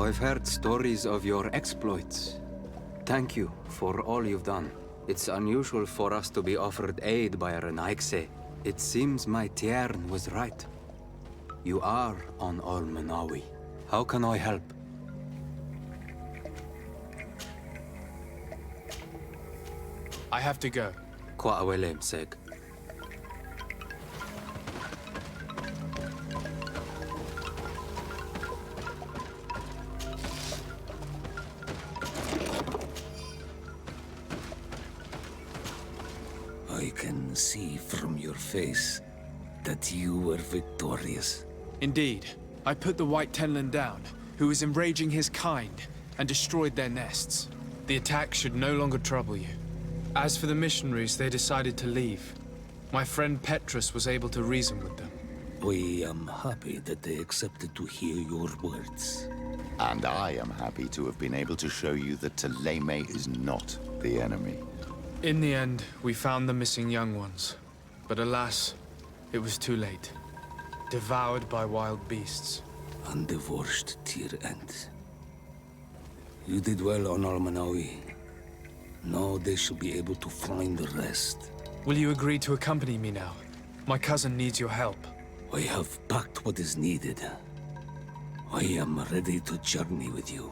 I've heard stories of your exploits. Thank you for all you've done. It's unusual for us to be offered aid by a Renaigse. It seems my Tiern was right. You are on Almanawi. How can I help? I have to go. Qua'awelem seg. I can see from your face that you were victorious. Indeed. I put the White Tenlin down, who was enraging his kind, and destroyed their nests. The attack should no longer trouble you. As for the missionaries, they decided to leave. My friend Petrus was able to reason with them. I am happy that they accepted to hear your words. And I am happy to have been able to show you that Teleme is not the enemy. In the end, we found the missing young ones. But alas, it was too late. Devoured by wild beasts. Undivorced Tyr Ent. You did well on Almanawi. Now they should be able to find the rest. Will you agree to accompany me now? My cousin needs your help. I have packed what is needed. I am ready to journey with you.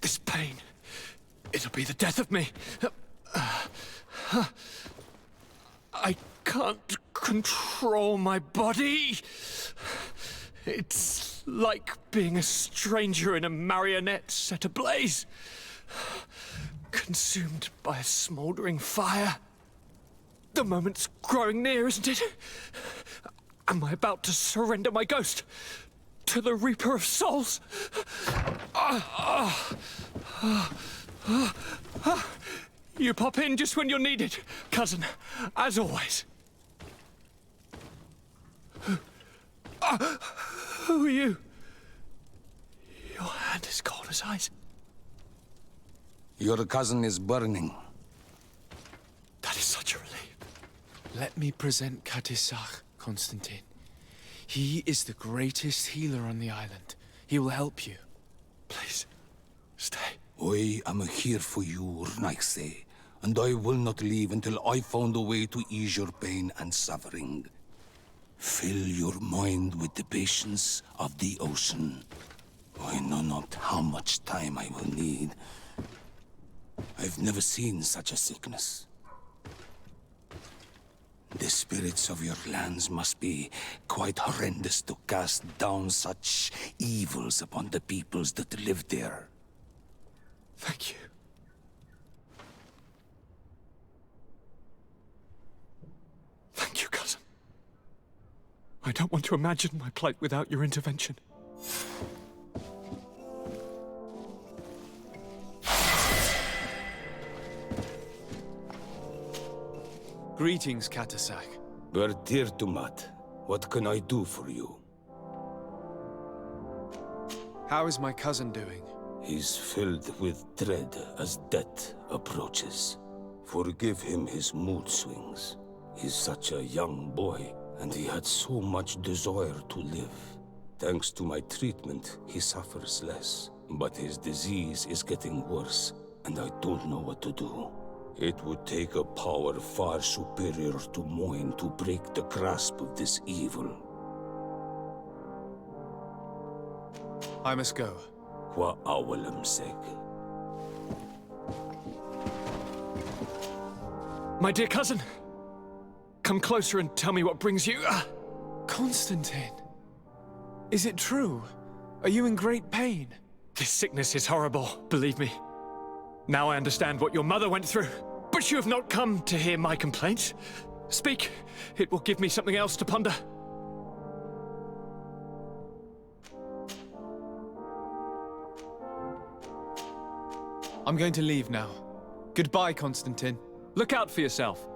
This pain, it'll be the death of me. I can't control my body. It's like being a stranger in a marionette set ablaze. Consumed by a smoldering fire. The moment's growing near, isn't it? Am I about to surrender my ghost to the Reaper of Souls? You pop in just when you're needed, cousin, as always. Who are you? Your hand is cold as ice. Your cousin is burning. That is such a relief. Let me present Katisach, Constantin. He is the greatest healer on the island. He will help you. Please, stay. I am here for you, Rnaigse, and I will not leave until I found a way to ease your pain and suffering. Fill your mind with the patience of the ocean. I know not how much time I will need. I've never seen such a sickness. The spirits of your lands must be quite horrendous to cast down such evils upon the peoples that live there. Thank you. Thank you, cousin. I don't want to imagine my plight without your intervention. Greetings, Katasak. Bertirtumat, what can I do for you? How is my cousin doing? He's filled with dread as death approaches. Forgive him his mood swings. He's such a young boy, and he had so much desire to live. Thanks to my treatment, he suffers less. But his disease is getting worse, and I don't know what to do. It would take a power far superior to mine to break the grasp of this evil. I must go. Qua awalam seg. My dear cousin, come closer and tell me what brings you. Constantin, is it true? Are you in great pain? This sickness is horrible, believe me. Now I understand what your mother went through. But you have not come to hear my complaints. Speak. It will give me something else to ponder. I'm going to leave now. Goodbye, Constantin. Look out for yourself.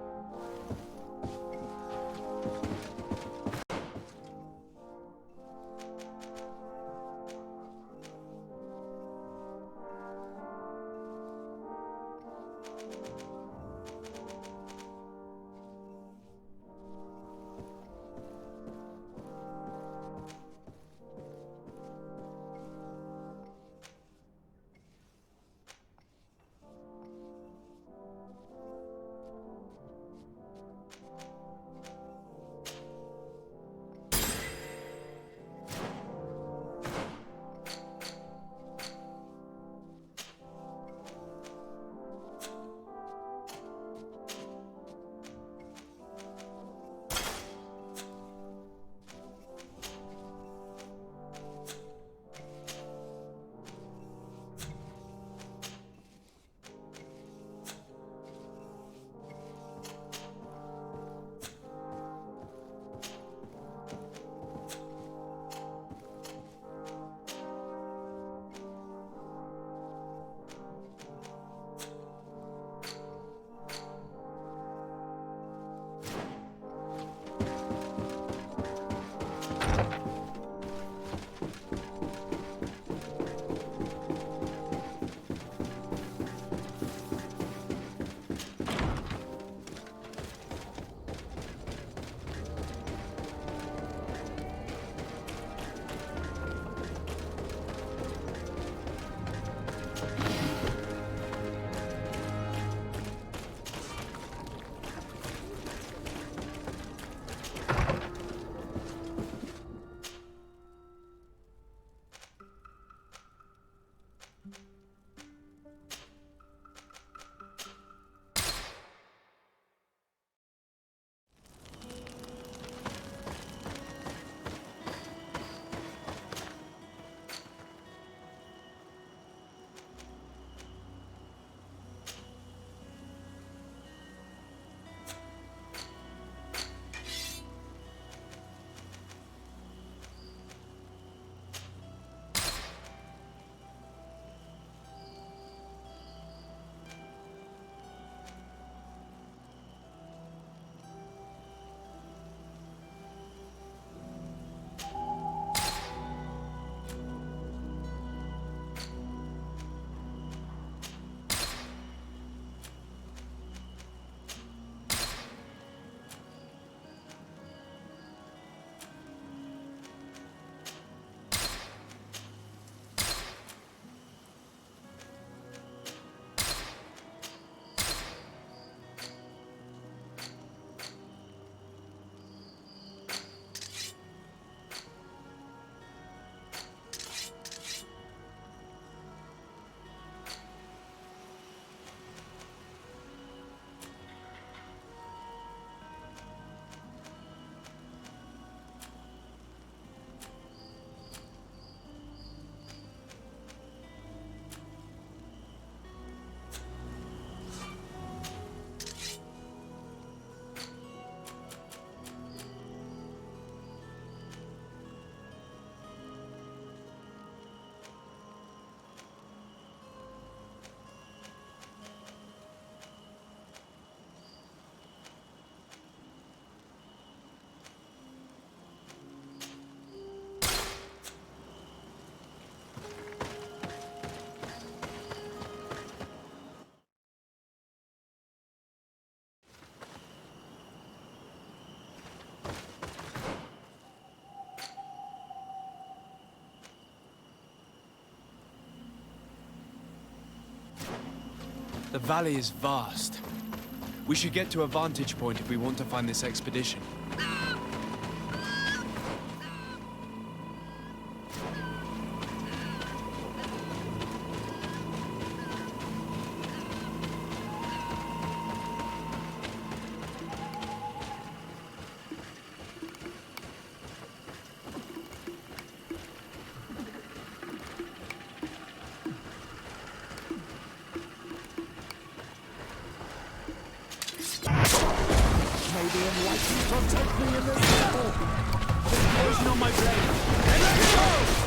The valley is vast. We should get to a vantage point if we want to find this expedition. May the enlightened protect me in this battle. There's poison on my blade. And let's go!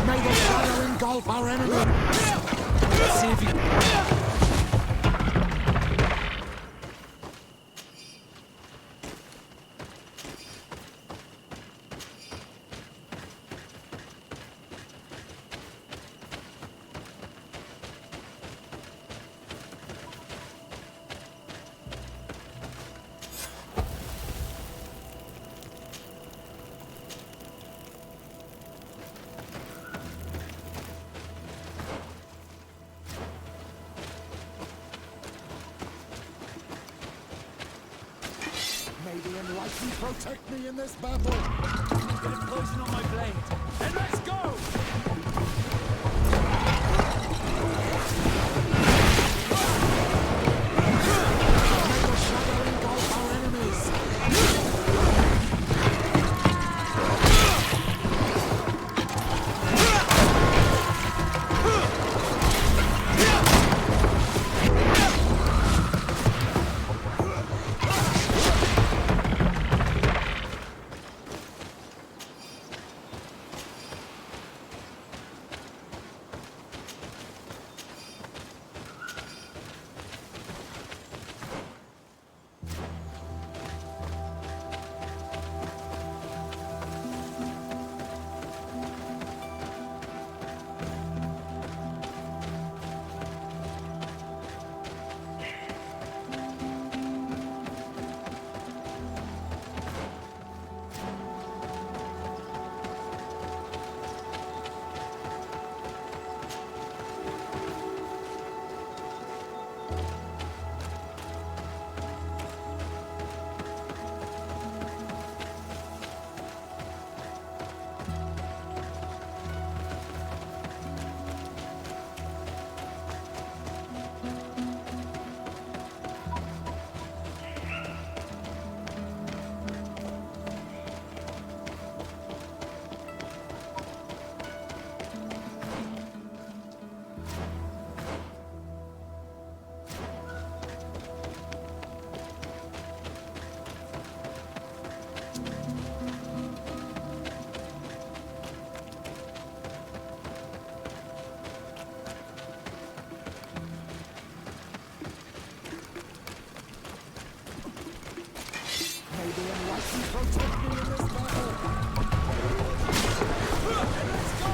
May the shadow engulf our enemy. Let's see if you... May the enlightened protect me in this battle. There's poison on my blade. And let's go! May the shadow engulf our enemies. May the enlightened protect me in this battle. And let's go!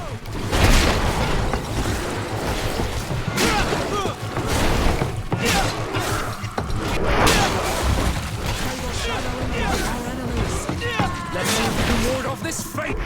May the shadow engulf our enemies. Let's see if we can ward off this fate!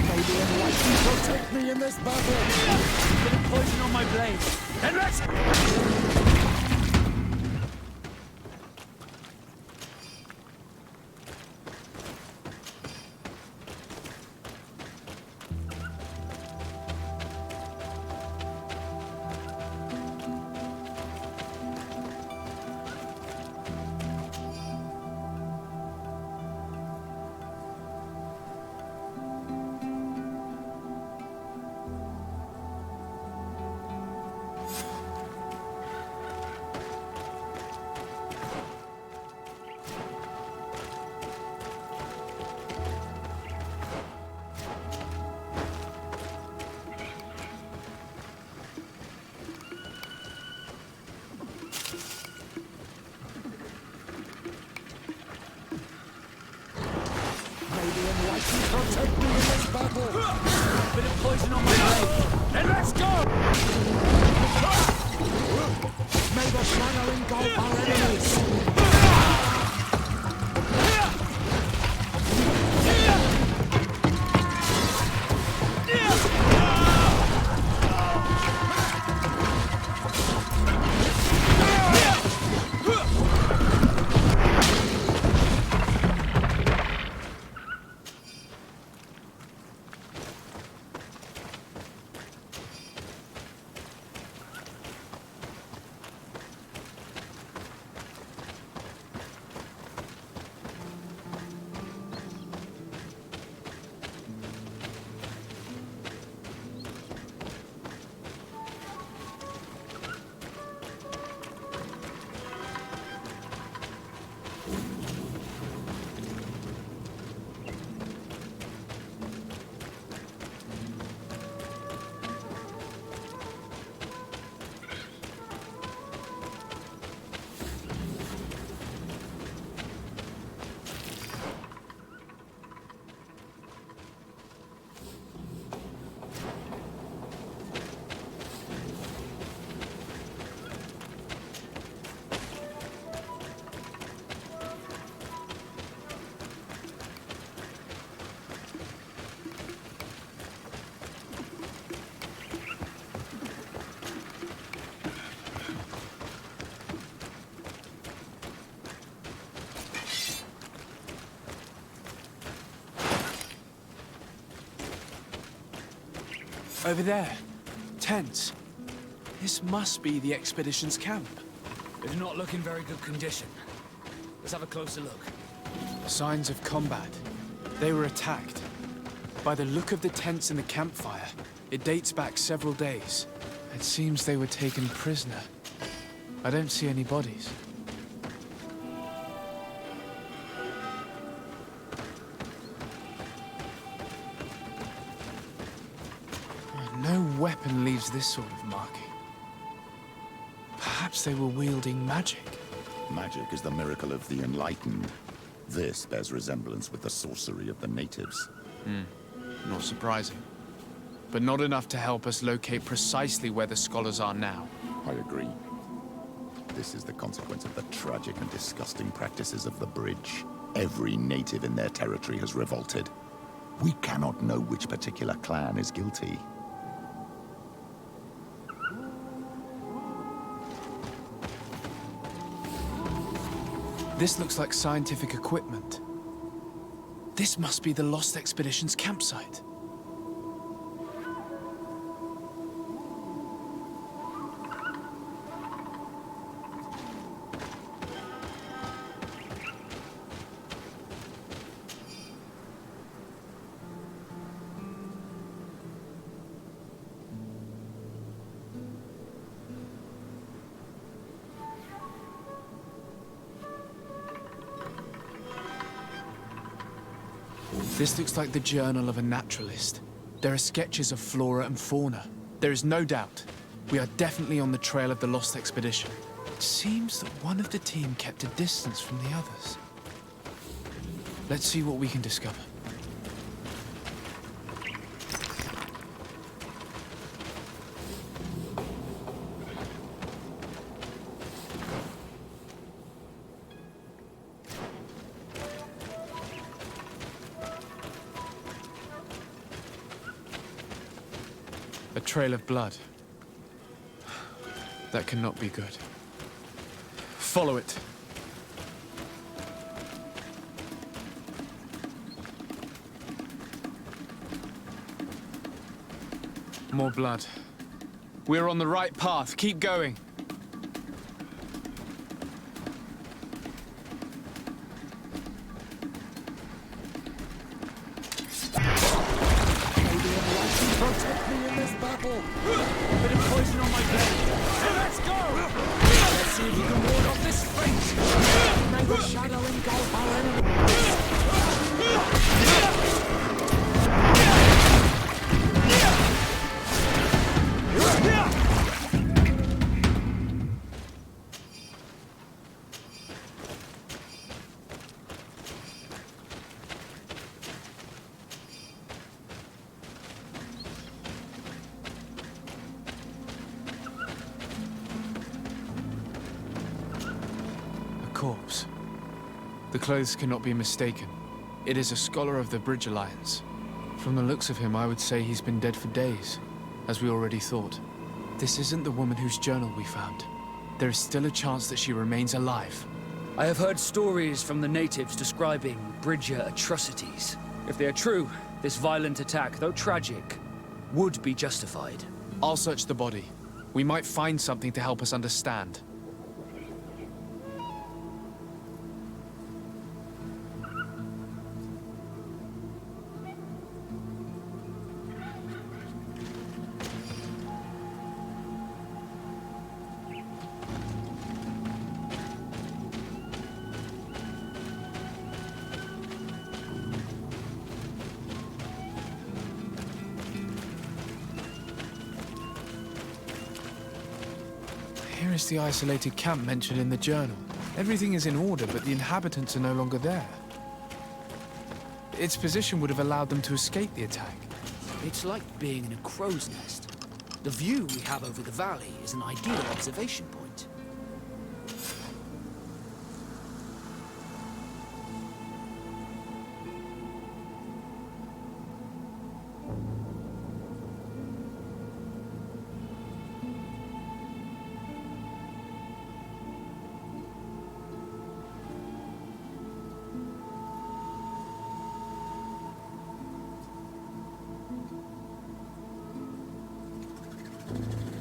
May the enlightened protect me in this battle. Getting poison on my blade. And let's... Bit of poison on my blade. Then let's go! May the shadow engulf our enemies. Over there. Tents. This must be the expedition's camp. It's not looking very good condition. Let's have a closer look. Signs of combat. They were attacked. By the look of the tents and the campfire, it dates back several days. It seems they were taken prisoner. I don't see any bodies. No weapon leaves this sort of marking. Perhaps they were wielding magic. Magic is the miracle of the enlightened. This bears resemblance with the sorcery of the natives. Not surprising. But not enough to help us locate precisely where the scholars are now. I agree. This is the consequence of the tragic and disgusting practices of the Bridge. Every native in their territory has revolted. We cannot know which particular clan is guilty. This looks like scientific equipment. This must be the Lost Expedition's campsite. This looks like the journal of a naturalist. There are sketches of flora and fauna. There is no doubt. We are definitely on the trail of the Lost Expedition. It seems that one of the team kept a distance from the others. Let's see what we can discover. A trail of blood. That cannot be good. Follow it. More blood. We're on the right path. Keep going. Protect me in this battle! A bit of poison on my blade. Then let's go! Let's see if we can ward off this fate! May the shadow engulf our enemies! corpse. The clothes cannot be mistaken. It is a scholar of the Bridge Alliance. From the looks of him, I would say he's been dead for days, as we already thought. This isn't the woman whose journal we found. There is still a chance that she remains alive. I have heard stories from the natives describing Bridger atrocities. If they are true, this violent attack, though tragic, would be justified. I'll search the body. We might find something to help us understand. Here is the isolated camp mentioned in the journal. Everything is in order, but the inhabitants are no longer there. Its position would have allowed them to escape the attack. It's like being in a crow's nest. The view we have over the valley is an ideal observation point.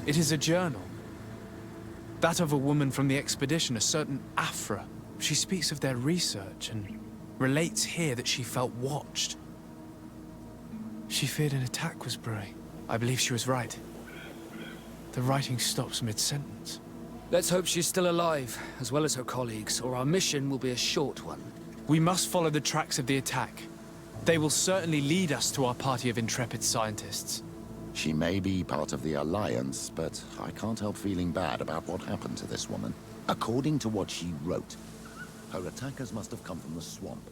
It is a journal. That of a woman from the expedition, a certain Afra. She speaks of their research and relates here that she felt watched. She feared an attack was brewing. I believe she was right. The writing stops mid-sentence. Let's hope she's still alive, as well as her colleagues, or our mission will be a short one. We must follow the tracks of the attack. They will certainly lead us to our party of intrepid scientists. She may be part of the Alliance, but I can't help feeling bad about what happened to this woman. According to what she wrote, her attackers must have come from the swamp.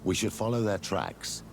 We should follow their tracks.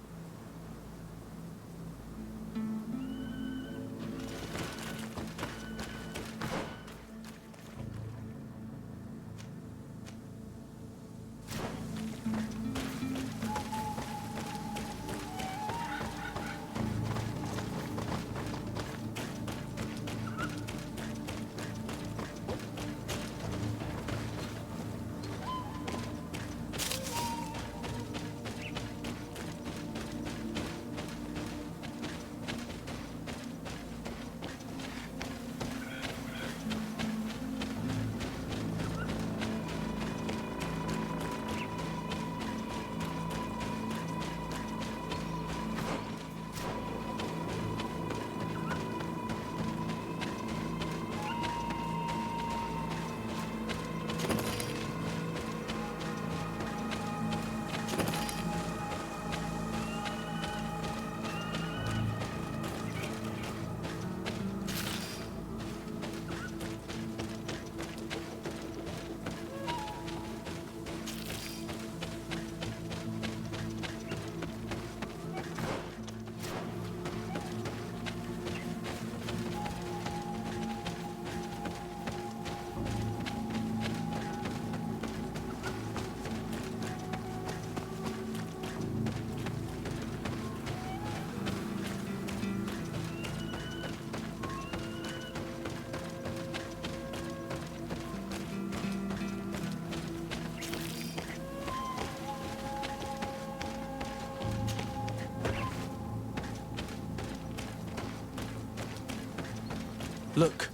Look,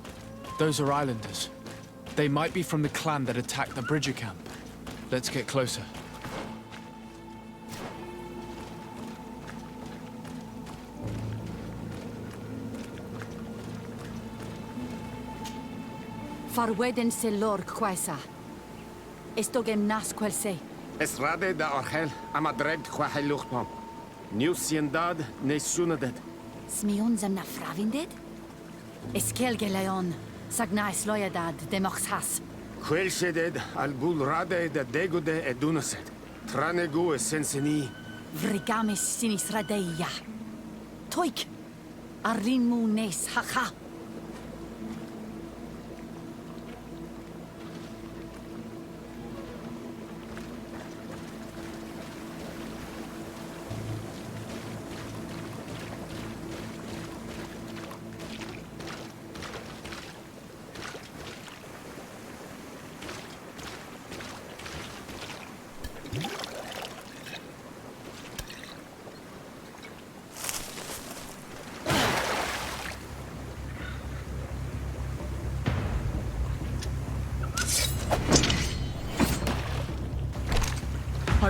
those are islanders. They might be from the clan that attacked the Bridger camp. Let's get closer. Farweden se lorg quaisa. Estogem nas quel se. Esrade da orchel amadred qua heluchtom. New siendad ne sunaded. Smiunzem na fravindet? Eskelge leon. Sagnais loyadad demox has. Quelsheded al bulrade da degude edunaset. Tranegu essenseni. Vrigamis sinis radeia. Toik. Arrin mu nes hacha.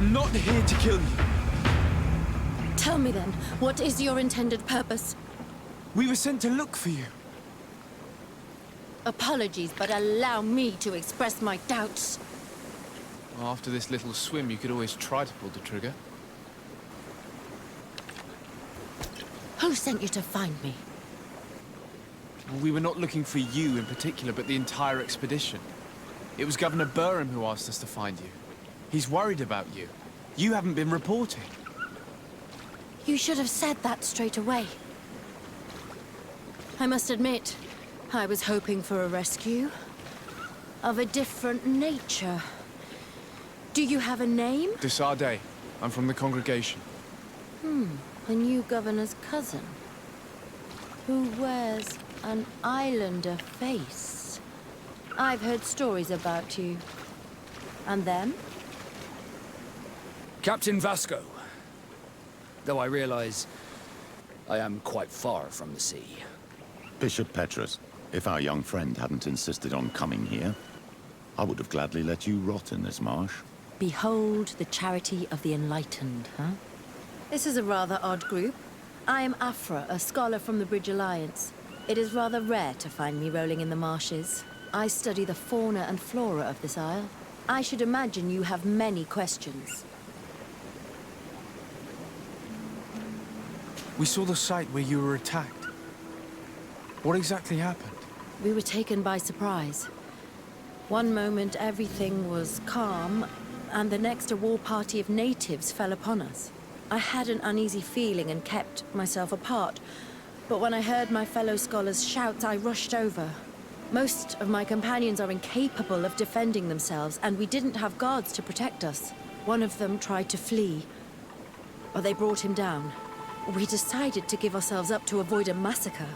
I'm not here to kill you. Tell me then, what is your intended purpose? We were sent to look for you. Apologies, but allow me to express my doubts. After this little swim, you could always try to pull the trigger. Who sent you to find me? We were not looking for you in particular, but the entire expedition. It was Governor Burham who asked us to find you. He's worried about you. You haven't been reporting. You should have said that straight away. I must admit, I was hoping for a rescue of a different nature. Do you have a name? Desarde. I'm from the congregation. A new governor's cousin, who wears an islander face. I've heard stories about you. And them? Captain Vasco. Though I realize I am quite far from the sea. Bishop Petrus, if our young friend hadn't insisted on coming here, I would have gladly let you rot in this marsh. Behold the charity of the enlightened, huh? This is a rather odd group. I am Afra, a scholar from the Bridge Alliance. It is rather rare to find me rolling in the marshes. I study the fauna and flora of this isle. I should imagine you have many questions. We saw the site where you were attacked. What exactly happened? We were taken by surprise. One moment everything was calm, and the next a war party of natives fell upon us. I had an uneasy feeling and kept myself apart, but when I heard my fellow scholars' shouts, I rushed over. Most of my companions are incapable of defending themselves, and we didn't have guards to protect us. One of them tried to flee, but they brought him down. We decided to give ourselves up to avoid a massacre.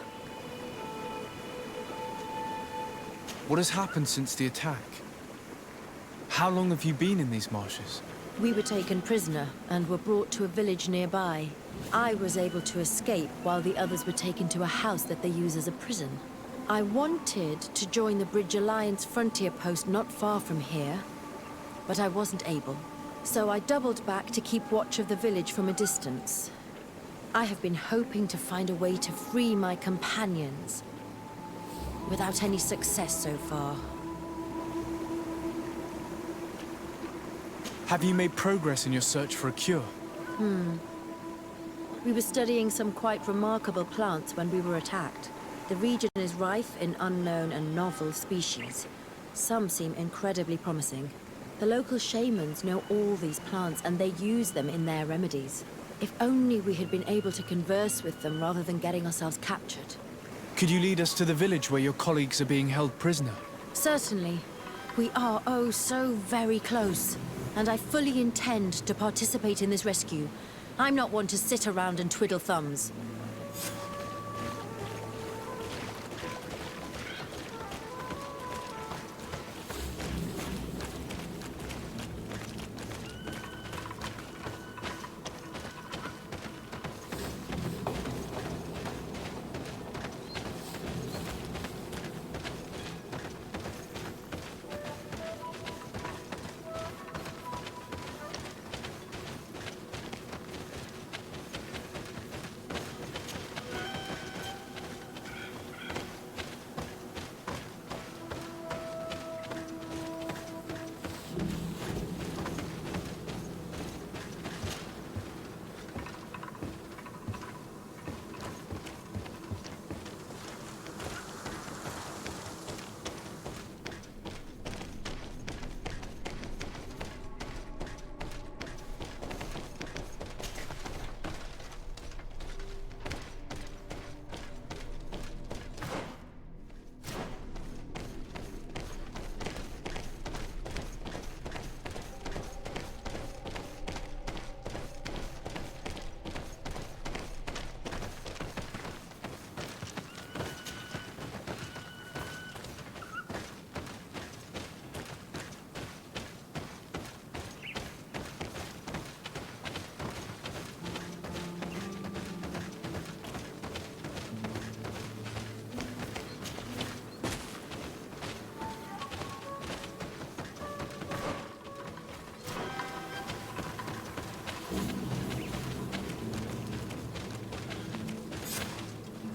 What has happened since the attack? How long have you been in these marshes? We were taken prisoner and were brought to a village nearby. I was able to escape while the others were taken to a house that they use as a prison. I wanted to join the Bridge Alliance frontier post not far from here, but I wasn't able. So I doubled back to keep watch of the village from a distance. I have been hoping to find a way to free my companions, without any success so far. Have you made progress in your search for a cure? We were studying some quite remarkable plants when we were attacked. The region is rife in unknown and novel species. Some seem incredibly promising. The local shamans know all these plants and they use them in their remedies. If only we had been able to converse with them rather than getting ourselves captured. Could you lead us to the village where your colleagues are being held prisoner? Certainly. We are oh so very close. And I fully intend to participate in this rescue. I'm not one to sit around and twiddle thumbs.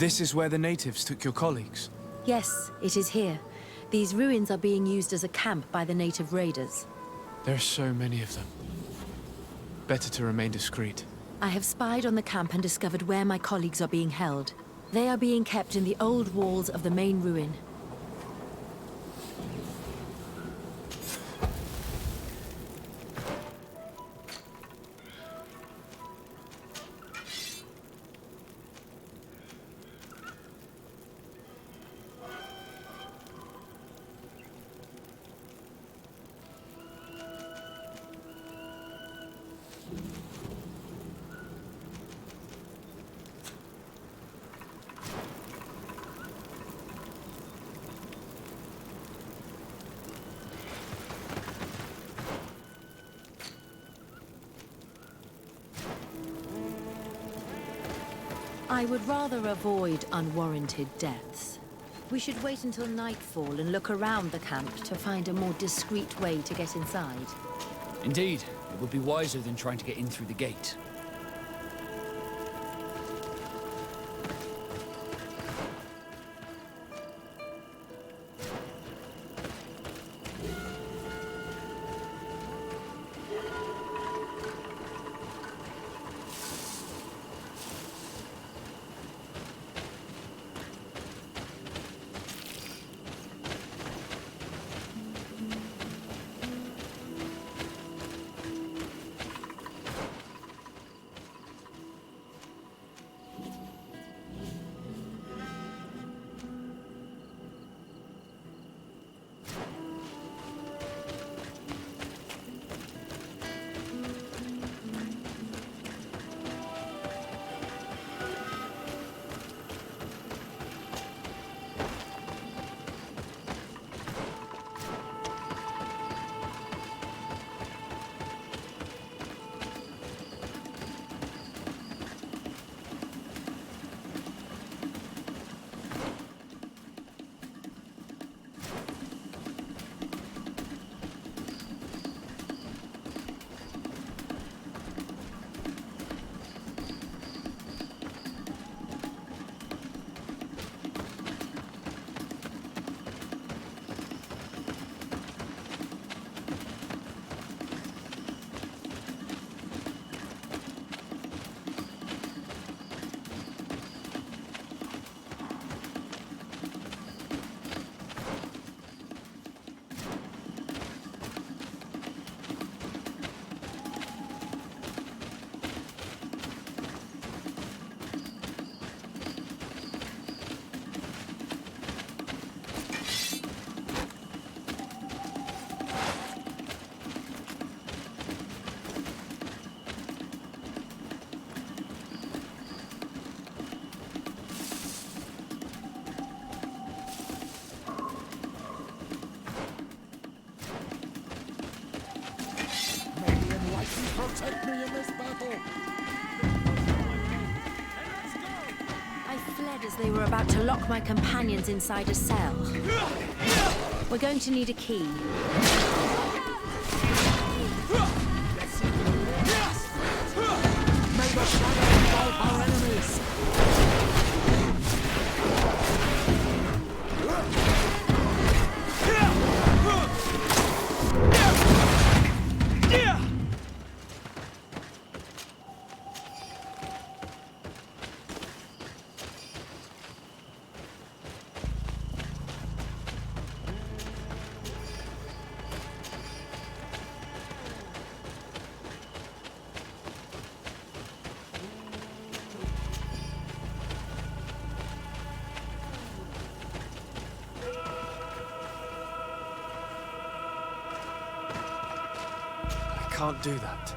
This is where the natives took your colleagues? Yes, it is here. These ruins are being used as a camp by the native raiders. There are so many of them. Better to remain discreet. I have spied on the camp and discovered where my colleagues are being held. They are being kept in the old walls of the main ruin. I would rather avoid unwarranted deaths. We should wait until nightfall and look around the camp to find a more discreet way to get inside. Indeed, it would be wiser than trying to get in through the gate. Protect me in this battle! I fled as they were about to lock my companions inside a cell. We're going to need a key. May the shadow engulf our enemies! I can't do that.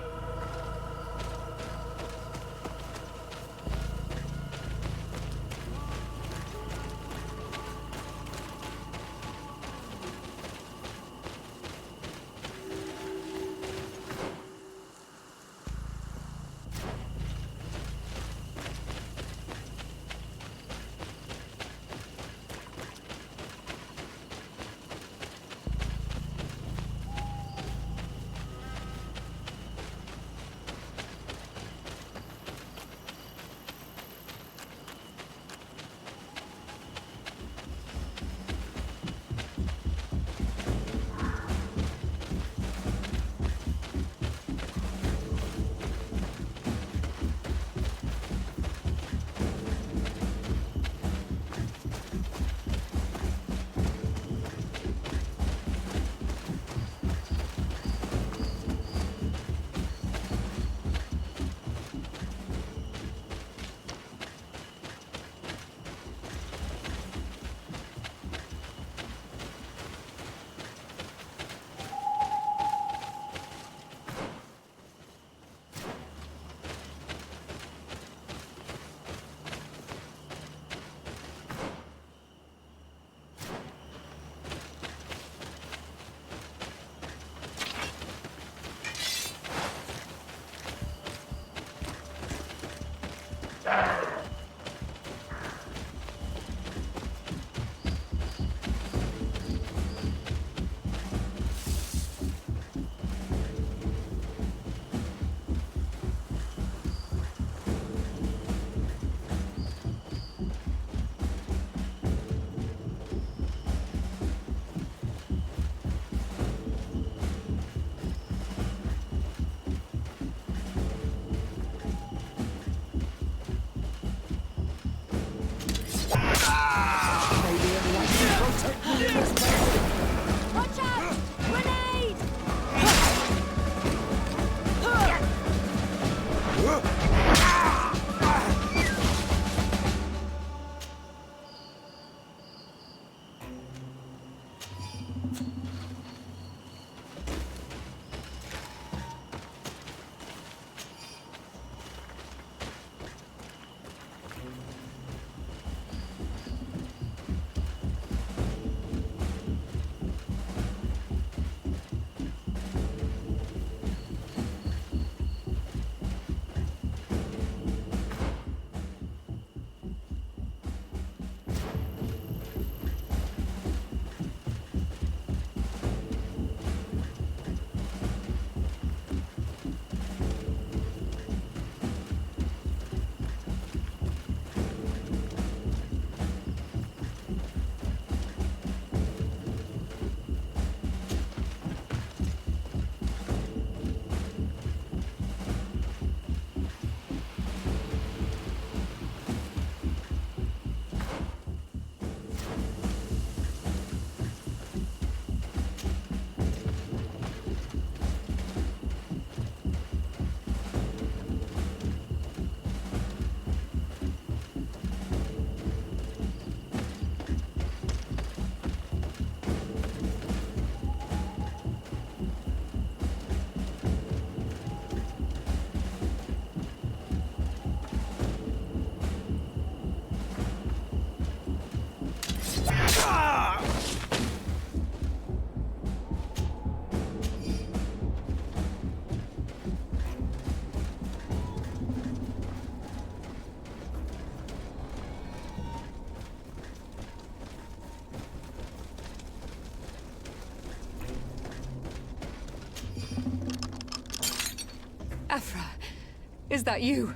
Is that you?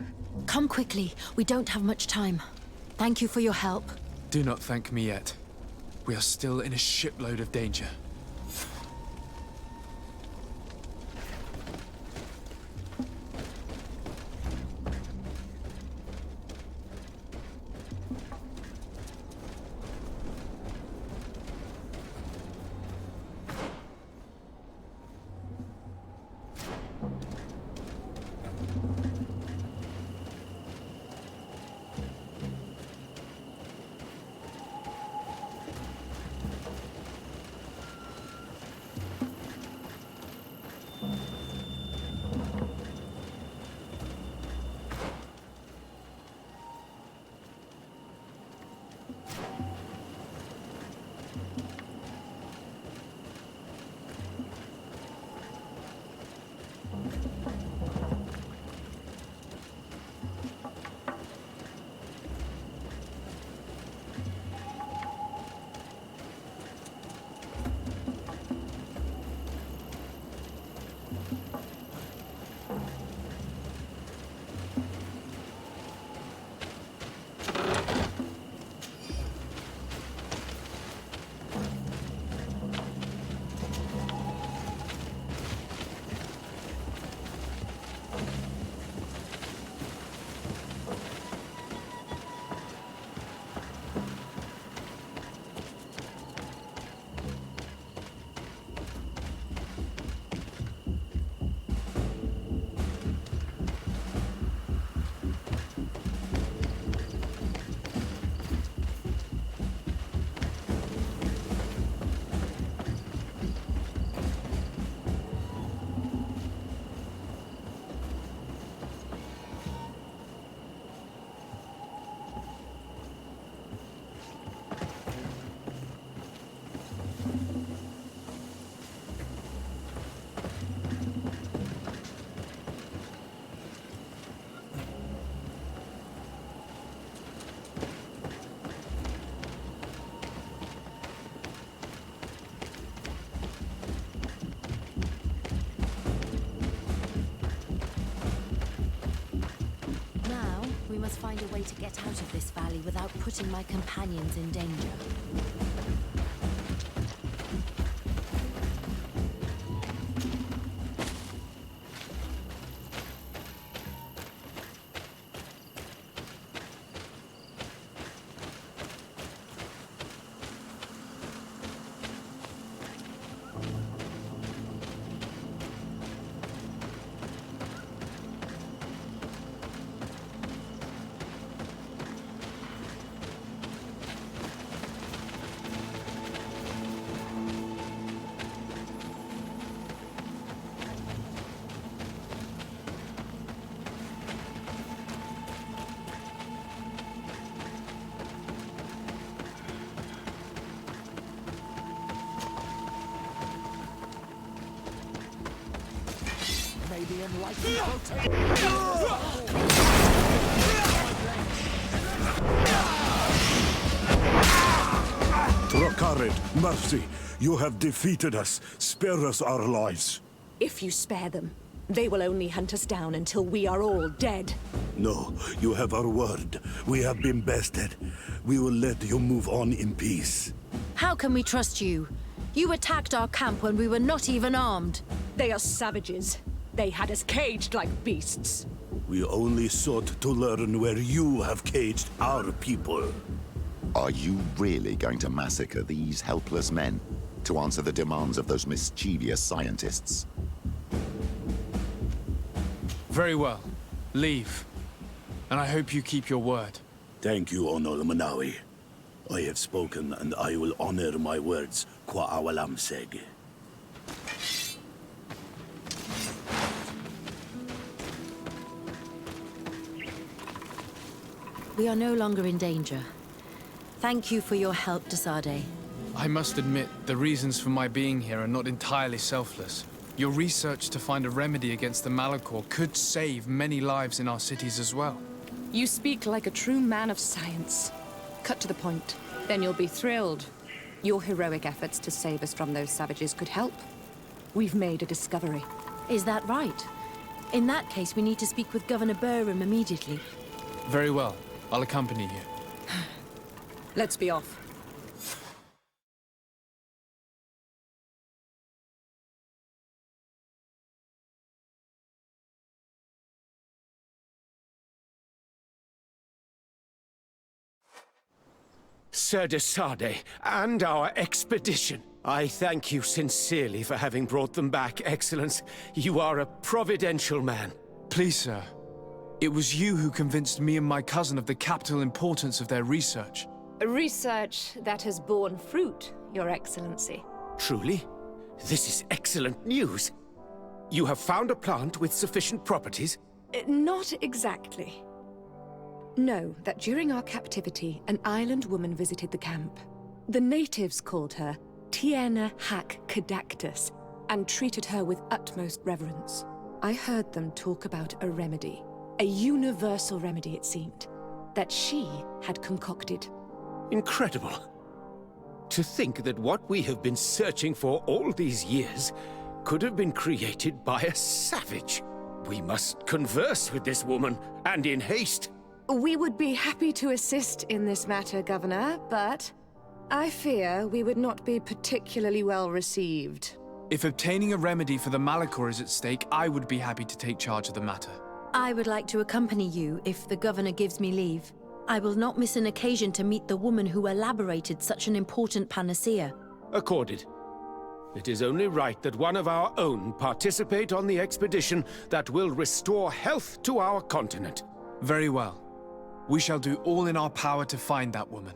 Come quickly. We don't have much time. Thank you for your help. Do not thank me yet. We are still in a shipload of danger. We must find a way to get out of this valley without putting my companions in danger. The enlightened rotate. Trakarid, mercy, you have defeated us. Spare us our lives. If you spare them, they will only hunt us down until we are all dead. No, you have our word. We have been bested. We will let you move on in peace. How can we trust you? You attacked our camp when we were not even armed. They are savages. They had us caged like beasts. We only sought to learn where you have caged our people. Are you really going to massacre these helpless men to answer the demands of those mischievous scientists? Very well. Leave. And I hope you keep your word. Thank you, Onol Manawi. I have spoken, and I will honor my words, Kwa awalam seg. We are no longer in danger. Thank you for your help, Desade. I must admit, the reasons for my being here are not entirely selfless. Your research to find a remedy against the Malachor could save many lives in our cities as well. You speak like a true man of science. Cut to the point. Then you'll be thrilled. Your heroic efforts to save us from those savages could help. We've made a discovery. Is that right? In that case, we need to speak with Governor Burham immediately. Very well. I'll accompany you. Let's be off. Sir de Sade, and our expedition. I thank you sincerely for having brought them back, Excellence. You are a providential man. Please, sir. It was you who convinced me and my cousin of the capital importance of their research. Research that has borne fruit, Your Excellency. Truly? This is excellent news. You have found a plant with sufficient properties? Not exactly. Know that during our captivity, an island woman visited the camp. The natives called her Tiena Hac Cadactus and treated her with utmost reverence. I heard them talk about a remedy, a universal remedy it seemed, that she had concocted. Incredible. To think that what we have been searching for all these years could have been created by a savage. We must converse with this woman, and in haste. We would be happy to assist in this matter, Governor, but I fear we would not be particularly well received. If obtaining a remedy for the Malachor is at stake, I would be happy to take charge of the matter. I would like to accompany you if the Governor gives me leave. I will not miss an occasion to meet the woman who elaborated such an important panacea. Accorded. It is only right that one of our own participate on the expedition that will restore health to our continent. Very well. We shall do all in our power to find that woman.